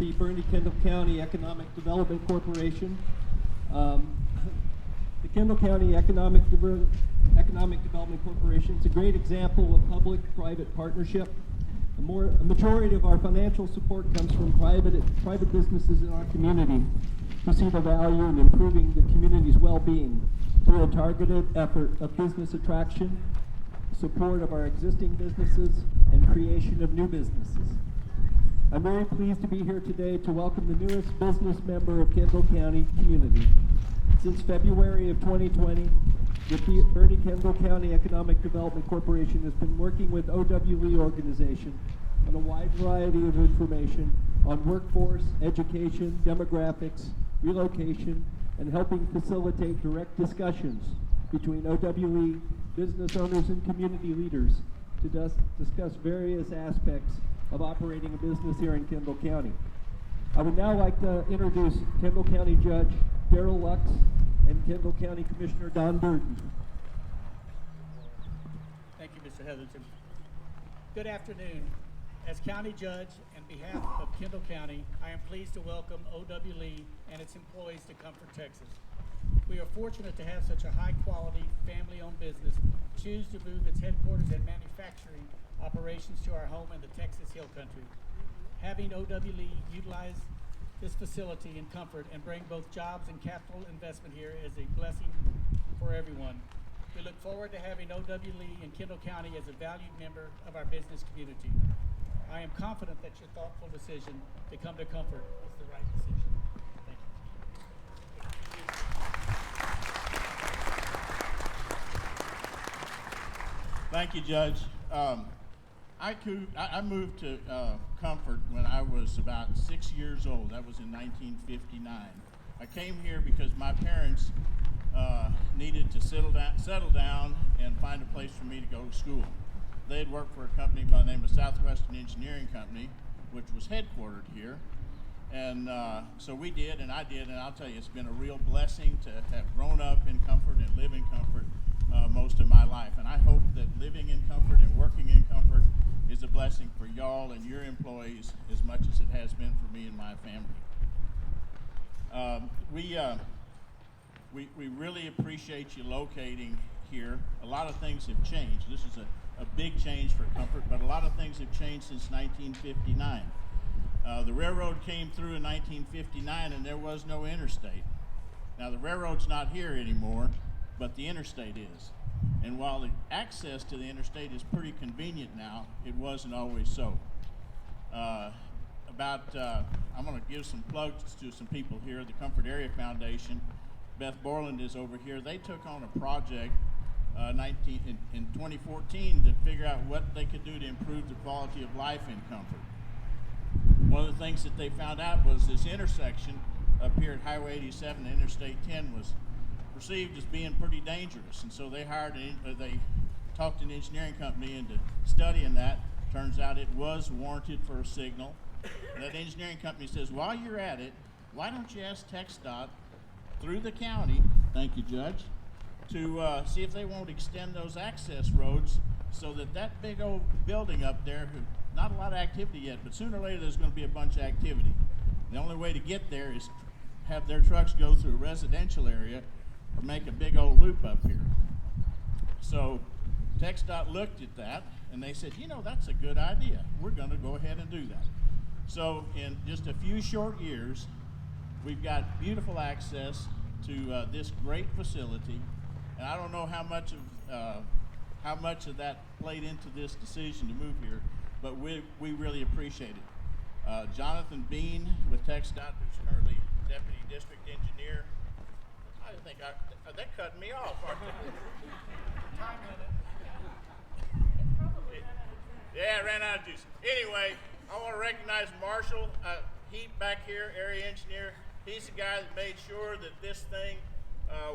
the Boerne-Kendall County Economic Development Corporation. The Kendall County Economic Development Corporation is a great example of public-private partnership. A majority of our financial support comes from private businesses in our community who see the value in improving the community's well-being through a targeted effort of business attraction, support of our existing businesses, and creation of new businesses. I'm very pleased to be here today to welcome the newest business member of Kendall County community. Since February of 2020, the Boerne-Kendall County Economic Development Corporation has been working with OWE organization on a wide variety of information on workforce, education, demographics, relocation, and helping facilitate direct discussions between OWE, business owners, and community leaders to discuss various aspects of operating a business here in Kendall County. I would now like to introduce Kendall County Judge Daryl Lux and Kendall County Commissioner Don Burton. Thank you, Mr. Heatherton. Good afternoon. As County Judge, on behalf of Kendall County, I am pleased to welcome OWE and its employees to Comfort, Texas. We are fortunate to have such a high-quality, family-owned business choose to move its headquarters and manufacturing operations to our home in the Texas Hill Country. Having OWE utilize this facility in Comfort and bring both jobs and capital investment here is a blessing for everyone. We look forward to having OWE in Kendall County as a valued member of our business community. I am confident that your thoughtful decision to come to Comfort is the right decision. Thank you. Thank you, Judge. I moved to Comfort when I was about 6 years old. That was in 1959. I came here because my parents needed to settle down and find a place for me to go to school. They had worked for a company by the name of Southwestern Engineering Company, which was headquartered here. And so we did, and I did, and I'll tell you, it's been a real blessing to have grown up in Comfort and live in Comfort most of my life. And I hope that living in Comfort and working in Comfort is a blessing for y'all and your employees as much as it has been for me and my family. We really appreciate you locating here. A lot of things have changed. This is a big change for Comfort, but a lot of things have changed since 1959. The railroad came through in 1959 and there was no interstate. Now the railroad's not here anymore, but the interstate is. And while the access to the interstate is pretty convenient now, it wasn't always so. I'm going to give some plugs to some people here. The Comfort Area Foundation, Beth Borland is over here. They took on a project in 2014 to figure out what they could do to improve the quality of life in Comfort. One of the things that they found out was this intersection up here at Highway 87 and Interstate 10 was perceived as being pretty dangerous, and so they talked an engineering company into studying that. Turns out it was warranted for a signal. And that engineering company says, while you're at it, why don't you ask TxDOT through the county, thank you, Judge, to see if they won't extend those access roads so that big old building up there, not a lot of activity yet, but sooner or later there's going to be a bunch of activity. The only way to get there is have their trucks go through a residential area or make a big old loop up here. So TxDOT looked at that and they said, that's a good idea. We're going to go ahead and do that. So in just a few short years, we've got beautiful access to this great facility. And I don't know how much of that played into this decision to move here, but we really appreciate it. Jonathan Bean with TxDOT, who's currently Deputy District Engineer. I think they're cutting me off, aren't they? Time limit. Yeah, I ran out of juice. Anyway, I want to recognize Marshall Heap back here, area engineer. He's the guy that made sure that this thing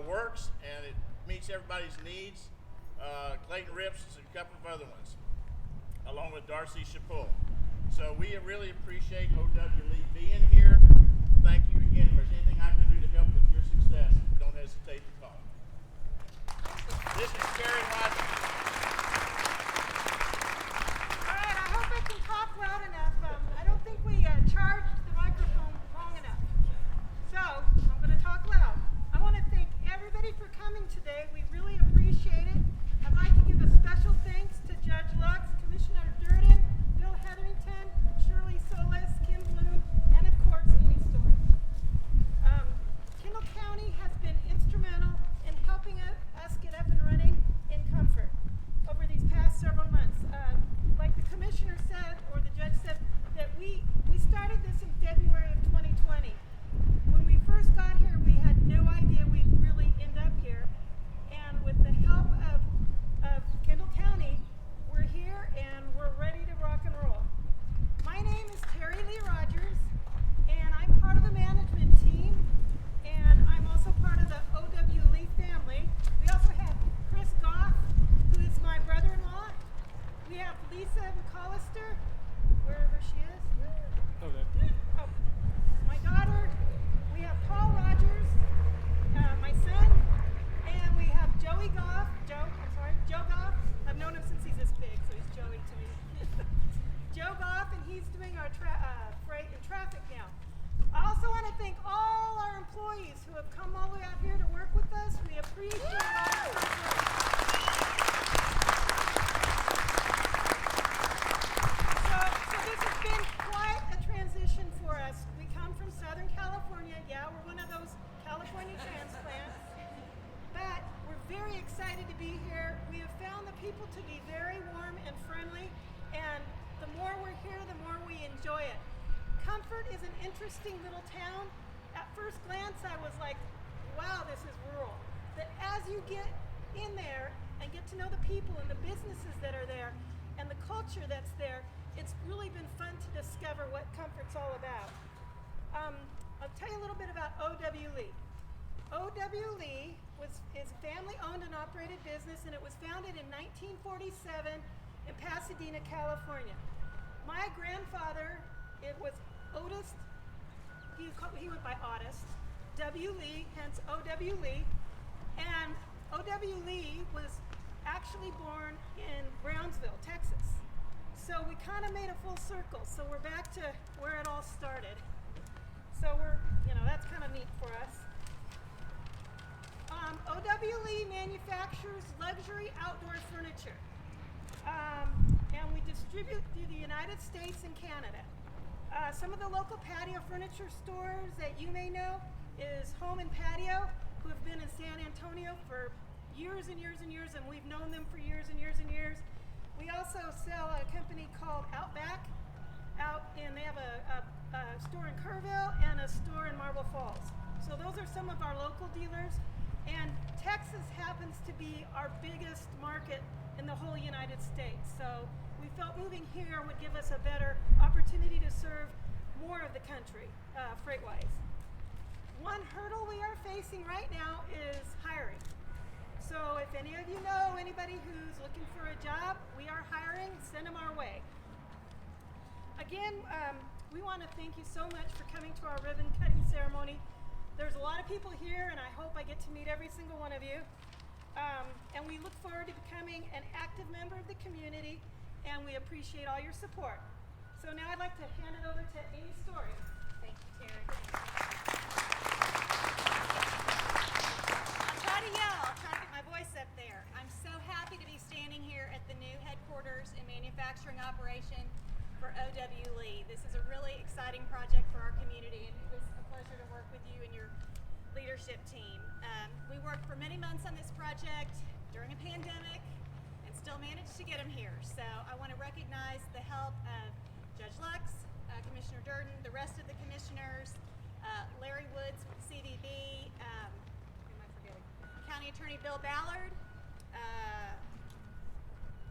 works and it meets everybody's needs. Clayton Rips and a couple of other ones, along with Darcy Chapul. So we really appreciate OWE being here. Thank you again. If there's anything I can do to help with your success, don't hesitate to call. This is Terry Hodges. All right, I hope I can talk loud enough. I don't think we charged the microphone. have come all the way out here to work with us. We appreciate all your support. So this has been quite a transition for us. We come from Southern California. Yeah, we're one of those California transplants. But we're very excited to be here. We have found the people to be very warm and friendly, and the more we're here, the more we enjoy it. Comfort is an interesting little town. At first glance, I was like, wow, this is rural. But as you get in there and get to know the people and the businesses that are there and the culture that's there, it's really been fun to discover what Comfort's all about. I'll tell you a little bit about O.W. Lee. O.W. Lee is a family-owned and operated business, and it was founded in 1947 in Pasadena, California. My grandfather, it was Otis, he went by Otis, W. Lee, hence O.W. Lee, and O.W. Lee was actually born in Brownsville, Texas. So we kind of made a full circle, so we're back to where it all started. So that's kind of neat for us. O.W. Lee manufactures luxury outdoor furniture, and we distribute to the United States and Canada. Some of the local patio furniture stores that you may know is Home and Patio, who have been in San Antonio for years and years and years, and we've known them for years and years and years. We also sell a company called Outback, and they have a store in Kerrville and a store in Marble Falls. So those are some of our local dealers. And Texas happens to be our biggest market in the whole United States. So we felt moving here would give us a better opportunity to serve more of the country, freight-wise. One hurdle we are facing right now is hiring. So if any of you know anybody who's looking for a job, we are hiring, send them our way. Again, we want to thank you so much for coming to our ribbon cutting ceremony. There's a lot of people here, and I hope I get to meet every single one of you. And we look forward to becoming an active member of the community, and we appreciate all your support. So now I'd like to hand it over to Amy Story. Thank you, Terry. I'll try to yell. I'll try to get my voice up there. I'm so happy to be standing here at the new headquarters and manufacturing operation for O.W. Lee. This is a really exciting project for our community, and it was a pleasure to work with you and your leadership team. We worked for many months on this project during a pandemic and still managed to get them here. So I want to recognize the help of Judge Lux, Commissioner Durden, the rest of the commissioners, Larry Woods with CDB, who am I forgetting? County Attorney Bill Ballard,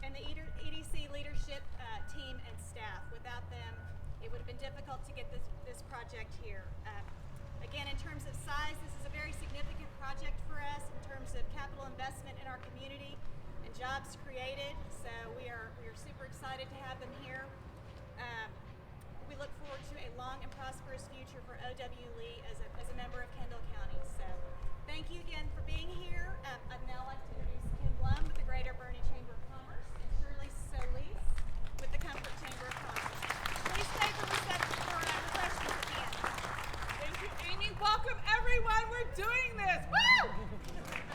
and the EDC leadership team and staff. Without them, it would have been difficult to get this project here. Again, in terms of size, this is a very significant project for us in terms of capital investment in our community and jobs created. So we are super excited to have them here. We look forward to a long and prosperous future for O.W. Lee as a member of Kendall County. So thank you again for being here. I'd now like to introduce Kim Blum with the Greater Boerne Chamber of Commerce and Shirley Solis with the Comfort Chamber of Commerce. Please stay for refreshments at the end. Thank you, Amy. Welcome, everyone. We're doing this. Woo!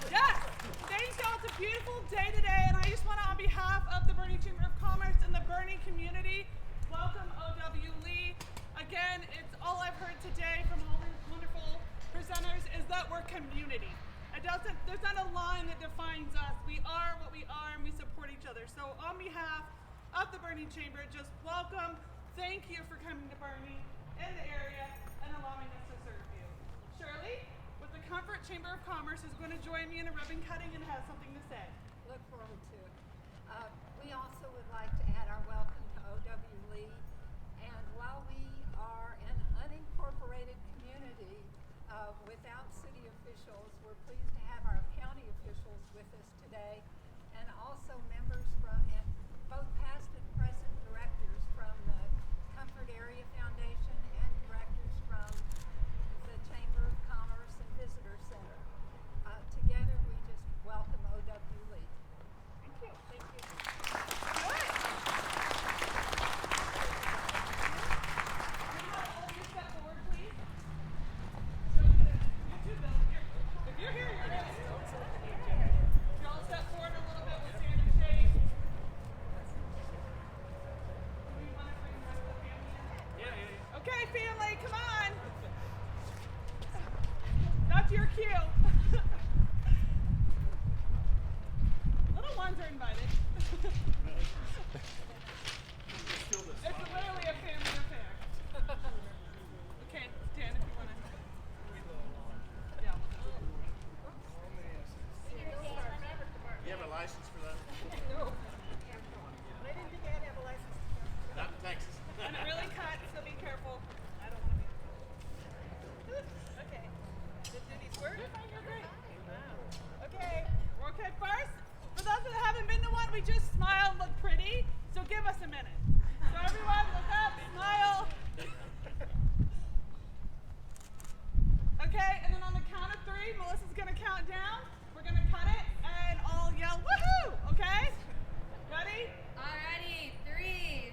Yes. Thank y'all. It's a beautiful day today, and I just want to, on behalf of the Boerne Chamber of Commerce and the Boerne community, welcome O.W. Lee. Again, it's all I've heard today from all these wonderful presenters is that we're community. There's not a line that defines us. We are what we are, and we support each other. So on behalf of the Boerne Chamber, just welcome. Thank you for coming to Boerne in the area and allowing us to serve you. Shirley, with the Comfort Chamber of Commerce, is going to join me in a ribbon cutting and has something to say. Look forward to it. We also would like to add our welcome to O.W. Lee. And while we are an unincorporated community without city officials, we're pleased to have our county officials with us today, and also members from both past and present directors from the Comfort Area Foundation and directors from the Chamber of Commerce and Visitor Center. Together, we just welcome O.W. Lee. Thank you. Thank you. Good. Can you all just step forward, please? So you too, Bill. Here. to your cue. Little ones are invited. It's literally a family affair. Okay, Dan, if you want to. Yeah, we'll do it. You have a license for that? No. I didn't think I had to have a license. Not in Texas. And it really cuts, so be careful. I don't want to be. Okay. Do these work? You're great. Wow. Okay. Okay, first, for those that haven't been to one, we just smile and look pretty. So give us a minute. So everyone, look up, smile. Okay, and then on the count of 3, Melissa's gonna count down. We're gonna cut it and all yell woohoo. Okay? Ready? Alrighty, 3,